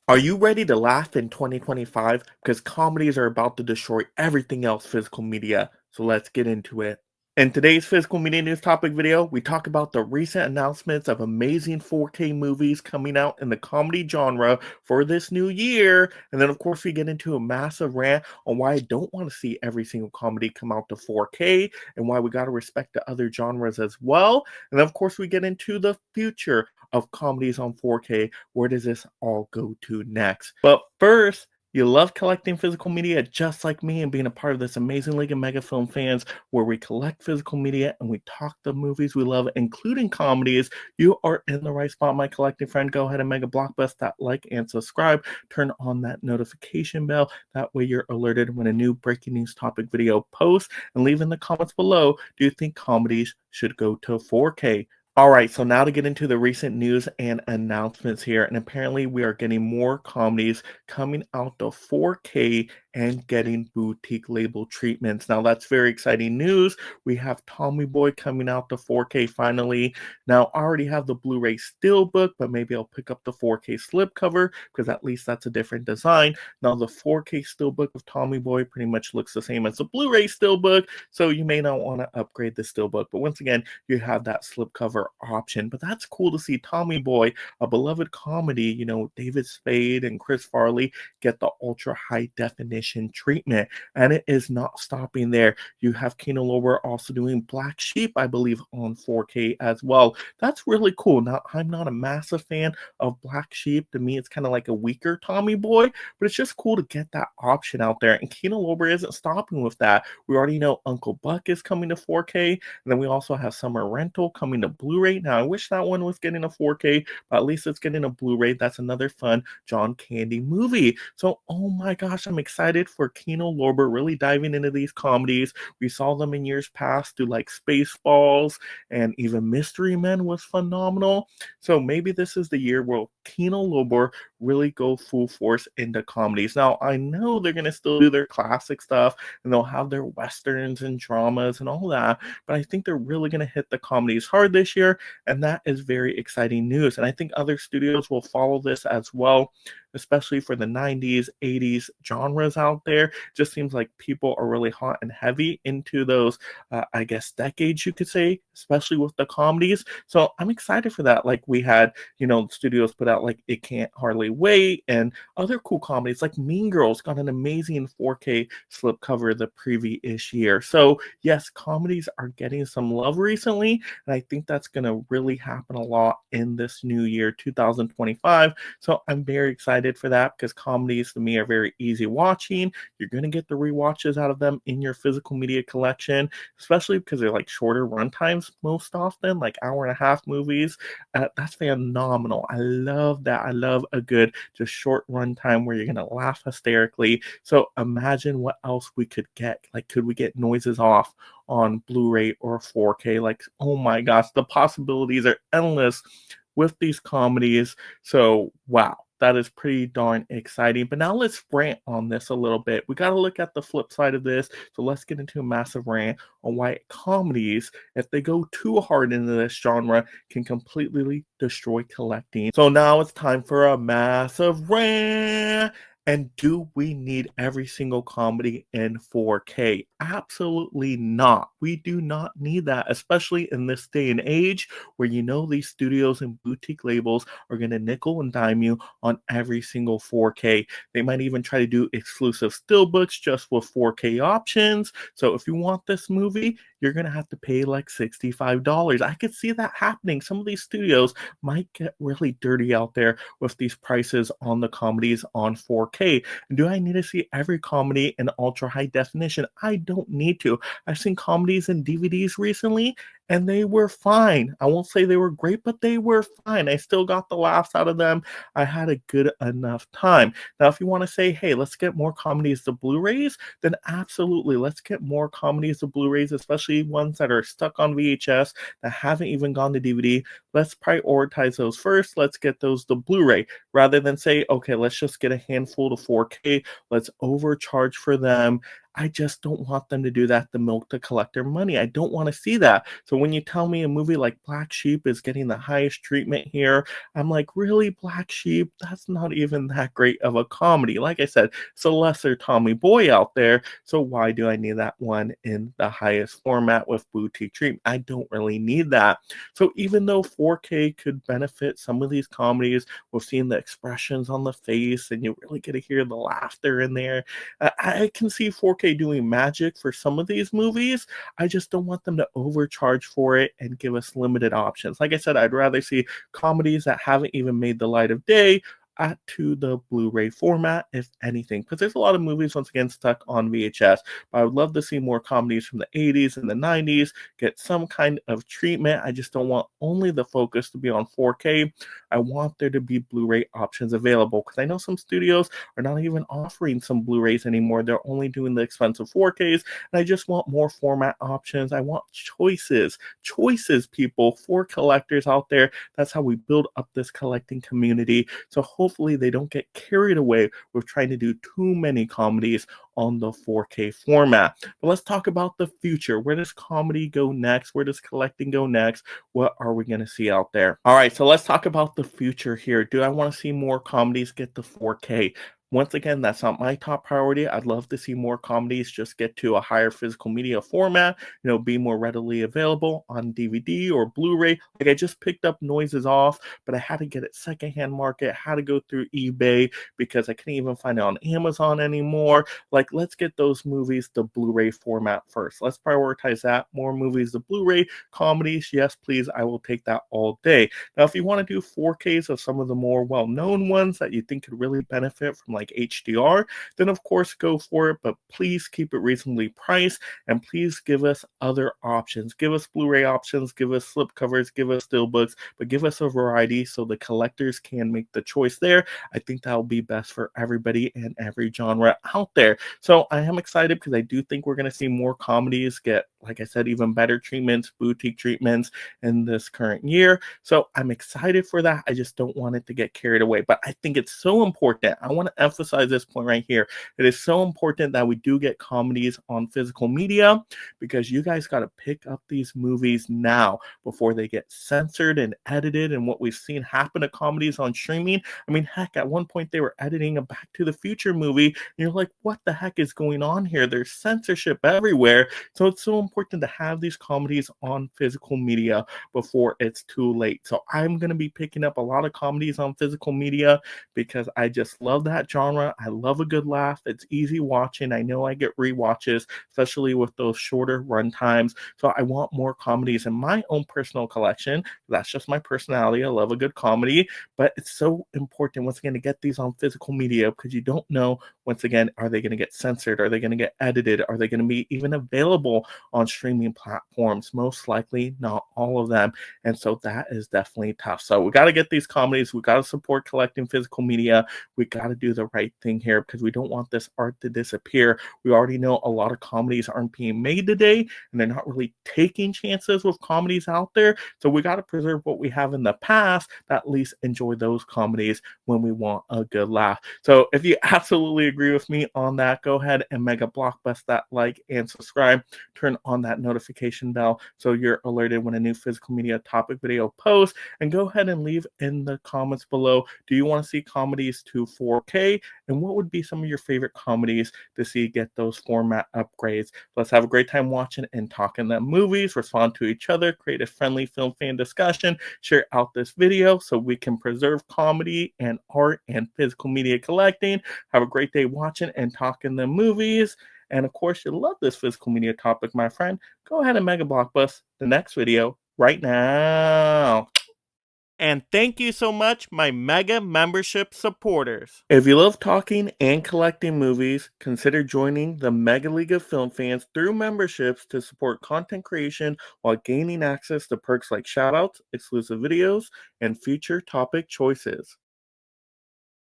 Are you ready to laugh in 2025? Because comedies are about to destroy everything else physical media. So let's get into it. In today's physical media news topic video, we talk about the recent announcements of amazing 4K movies coming out in the comedy genre for this new year. And then, of course, we get into a massive rant on why I don't want to see every single comedy come out to 4K and why we got to respect the other genres as well. And then, of course, we get into the future of comedies on 4K. Where does this all go to next? But first, you love collecting physical media just like me and being a part of this amazing league of mega film fans where we collect physical media and we talk the movies we love, including comedies. You are in the right spot, my collecting friend. Go ahead and mega blockbuster that like and subscribe. Turn on that notification bell. That way you're alerted when a new breaking news topic video posts. And leave in the comments below, do you think comedies should go to 4K? All right, so now to get into the recent news and announcements here. And apparently, we are getting more comedies coming out to 4K and getting boutique label treatments. Now, that's very exciting news. We have Tommy Boy coming out to 4K finally. Now, I already have the Blu ray Steelbook, but maybe I'll pick up the 4K slipcover because at least that's a different design. Now, the 4K Steelbook of Tommy Boy pretty much looks the same as the Blu ray Steelbook, so you may not want to upgrade the Steelbook. But once again, you have that slipcover option. But that's cool to see Tommy Boy, a beloved comedy, David Spade and Chris Farley get the ultra high definition treatment. And it is not stopping there. You have Kino Lorber also doing Black Sheep, I believe, on 4K as well. That's really cool. Now, I'm not a massive fan of Black Sheep. To me, it's kind of like a weaker Tommy Boy, but it's just cool to get that option out there. And Kino Lorber isn't stopping with that. We already know Uncle Buck is coming to 4K, and then we also have Summer Rental coming to Blu-ray. Now, I wish that one was getting a 4K, but at least it's getting a Blu-ray. That's another fun John Candy movie. So, oh my gosh, I'm excited for Kino Lorber really diving into these comedies. We saw them in years past do like Spaceballs, and even Mystery Men was phenomenal. So maybe this is the year where Kino Lorber really go full force into comedies. Now, I know they're going to still do their classic stuff and they'll have their westerns and dramas and all that, but I think they're really going to hit the comedies hard this year, and that is very exciting news. And I think other studios will follow this as well, especially for the 90s, 80s genres out there. Just seems like people are really hot and heavy into those, I guess, decades, you could say, especially with the comedies. So I'm excited for that. Like we had, studios put out like It Can't Hardly Wait and other cool comedies like Mean Girls got an amazing 4K slipcover the previous year. So yes, comedies are getting some love recently, and I think that's going to really happen a lot in this new year, 2025. So I'm very excited for that because comedies to me are very easy watching. You're going to get the rewatches out of them in your physical media collection, especially because they're like shorter runtimes most often, like hour and a half movies. That's phenomenal. I love that. I love a good, just short runtime where you're going to laugh hysterically. So imagine what else we could get. Like, could we get noises off on Blu-ray or 4K? Like, oh my gosh, the possibilities are endless with these comedies. So, wow, that is pretty darn exciting. But now let's rant on this a little bit. We got to look at the flip side of this. So let's get into a massive rant on why comedies, if they go too hard into this genre, can completely destroy collecting. So now it's time for a massive rant. And do we need every single comedy in 4K? Absolutely not. We do not need that, especially in this day and age where these studios and boutique labels are going to nickel and dime you on every single 4K. They might even try to do exclusive steelbooks just with 4K options. So if you want this movie, you're going to have to pay like $65. I could see that happening. Some of these studios might get really dirty out there with these prices on the comedies on 4K. Do I need to see every comedy in ultra high definition? I don't need to. I've seen comedies and DVDs recently, and they were fine. I won't say they were great, but they were fine. I still got the laughs out of them. I had a good enough time. Now, if you want to say, hey, let's get more comedies to Blu-rays, then absolutely, let's get more comedies to Blu-rays, especially ones that are stuck on VHS that haven't even gone to DVD. Let's prioritize those first. Let's get those to Blu-ray rather than say, okay, let's just get a handful to 4K. Let's overcharge for them. I just don't want them to do that to milk the collector money. I don't want to see that. So when you tell me a movie like Black Sheep is getting the highest treatment here, I'm like, really, Black Sheep? That's not even that great of a comedy. Like I said, it's a lesser Tommy Boy out there. So why do I need that one in the highest format with boutique treatment? I don't really need that. So even though 4K could benefit some of these comedies, we're seeing the expressions on the face and you really get to hear the laughter in there. I can see 4K doing magic for some of these movies. I just don't want them to overcharge for it and give us limited options. Like I said, I'd rather see comedies that haven't even made the light of day add to the Blu-ray format, if anything, because there's a lot of movies once again stuck on VHS. But I would love to see more comedies from the 80s and the 90s get some kind of treatment. I just don't want only the focus to be on 4K. I want there to be Blu-ray options available because I know some studios are not even offering some Blu-rays anymore. They're only doing the expensive 4Ks, and I just want more format options. I want choices, people, for collectors out there. That's how we build up this collecting community. So hopefully they don't get carried away with trying to do too many comedies on the 4K format. But let's talk about the future. Where does comedy go next? Where does collecting go next? What are we going to see out there? All right, so let's talk about the future here. Do I want to see more comedies get to 4K? Once again, that's not my top priority. I'd love to see more comedies just get to a higher physical media format, be more readily available on DVD or Blu-ray. Like I just picked up Noises Off, but I had to get it secondhand market, had to go through eBay because I couldn't even find it on Amazon anymore. Like, let's get those movies the Blu-ray format first. Let's prioritize that. More movies the Blu-ray, comedies, yes, please. I will take that all day. Now, if you want to do 4Ks of some of the more well-known ones that you think could really benefit from like HDR, then of course go for it, but please keep it reasonably priced and please give us other options. Give us Blu-ray options, give us slipcovers, give us steelbooks, but give us a variety so the collectors can make the choice there. I think that will be best for everybody and every genre out there. So I am excited because I do think we're going to see more comedies get, like I said, even better treatments, boutique treatments in this current year. So I'm excited for that. I just don't want it to get carried away. But I think it's so important. I want to emphasize this point right here. It is so important that we do get comedies on physical media because you guys got to pick up these movies now before they get censored and edited. And what we've seen happen to comedies on streaming. I mean, heck, at one point they were editing a Back to the Future movie. And you're like, what the heck is going on here? There's censorship everywhere. So it's so important to have these comedies on physical media before it's too late. So I'm going to be picking up a lot of comedies on physical media because I just love that genre. I love a good laugh. It's easy watching. I know I get rewatches, especially with those shorter run times. So I want more comedies in my own personal collection. That's just my personality. I love a good comedy, but it's so important once again to get these on physical media because you don't know, once again, are they going to get censored? Are they going to get edited? Are they going to be even available on streaming platforms? Most likely not all of them. And so that is definitely tough. So we got to get these comedies. We got to support collecting physical media. We got to do the right thing here because we don't want this art to disappear. We already know a lot of comedies aren't being made today and they're not really taking chances with comedies out there. So we got to preserve what we have in the past, at least enjoy those comedies when we want a good laugh. So if you absolutely agree with me on that, go ahead and mega blockbust that like and subscribe. Turn on that notification bell so you're alerted when a new physical media topic video posts, and go ahead and leave in the comments below, do you want to see comedies to 4K, and what would be some of your favorite comedies to see get those format upgrades? Let's have a great time watching and talking the movies, respond to each other, create a friendly film fan discussion, share out this video so we can preserve comedy and art and physical media collecting. Have a great day watching and talking the movies. And of course, you love this physical media topic, my friend. Go ahead and mega blockbust the next video right now. And thank you so much, my mega membership supporters. If you love talking and collecting movies, consider joining the Mega League of Film Fans through memberships to support content creation while gaining access to perks like shoutouts, exclusive videos, and future topic choices.